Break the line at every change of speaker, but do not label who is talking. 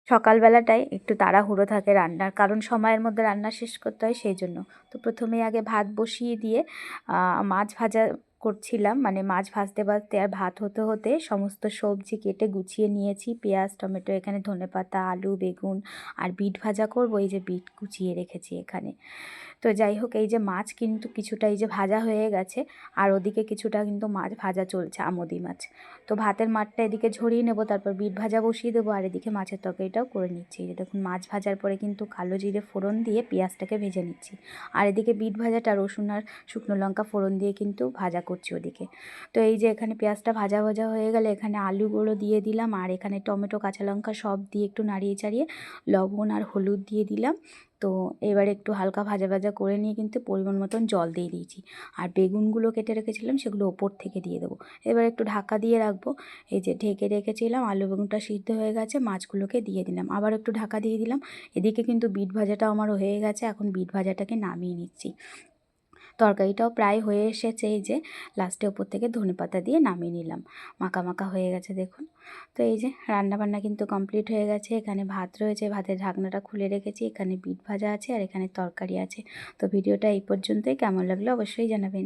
সকালবেলাটায় একটু তাড়াহুড়ো থাকে রান্নার, কারণ সময়ের মধ্যে রান্না শেষ করতে হয় সেই জন্য। তো প্রথমেই আগে ভাত বসিয়ে দিয়ে মাছ ভাজা করছিলাম, মানে মাছ ভাজতে ভাজতে আর ভাত হতে হতে সমস্ত সবজি কেটে গুছিয়ে নিয়েছি। পেঁয়াজ, টমেটো, এখানে ধনেপাতা, আলু, বেগুন আর বিট ভাজা করব, এই যে বিট কুচিয়ে রেখেছি এখানে। তো যাই হোক, এই যে মাছ কিন্তু কিছুটা এই যে ভাজা হয়ে গেছে, আর ওদিকে কিছুটা কিন্তু মাছ ভাজা চলছে, আমোদি মাছ। তো ভাতের মাঠটা এদিকে ঝরিয়ে নেব, তারপর বিট ভাজা বসিয়ে দেবো, আর এদিকে মাছের তরকারিটাও করে নিচ্ছি। এই যে দেখুন, মাছ ভাজার পরে কিন্তু কালো জিরে ফোড়ন দিয়ে পেঁয়াজটাকে ভেজে নিচ্ছি, আর এদিকে বিট ভাজাটা রসুন আর শুকনো লঙ্কা ফোড়ন দিয়ে কিন্তু ভাজা করছি ওদিকে। তো এই যে এখানে পেঁয়াজটা ভাজা ভাজা হয়ে গেলে এখানে আলুগুলো দিয়ে দিলাম, আর এখানে টমেটো, কাঁচা লঙ্কা সব দিয়ে একটু নাড়িয়ে চাড়িয়ে লবণ আর হলুদ দিয়ে দিলাম। তো এবারে একটু হালকা ভাজা ভাজা করে নিয়ে কিন্তু পরিমাণ মতন জল দিয়ে দিয়েছি, আর বেগুনগুলো কেটে রেখেছিলাম সেগুলো ওপর থেকে দিয়ে দেবো। এবার একটু ঢাকা দিয়ে রাখবো। এই যে ঢেকে রেখেছিলাম, আলু বেগুনটা সিদ্ধ হয়ে গেছে, মাছগুলোকে দিয়ে দিলাম, আবার একটু ঢাকা দিয়ে দিলাম। এদিকে কিন্তু বিট ভাজাটাও আমার হয়ে গেছে, এখন বিট ভাজাটাকে নামিয়ে নিচ্ছি। তরকারিটাও প্রায় হয়ে এসেছে, এই যে লাস্টে ওপর থেকে ধনেপাতা দিয়ে নামিয়ে নিলাম। মাখা মাখা হয়ে গেছে দেখুন। তো এই যে রান্নাবান্না কিন্তু কমপ্লিট হয়ে গেছে। এখানে ভাত রয়েছে, ভাতের ঢাকনাটা খুলে রেখেছি, এখানে বিট ভাজা আছে আর এখানে তরকারি আছে। তো ভিডিওটা এই পর্যন্তই। কেমন লাগলো অবশ্যই জানাবেন।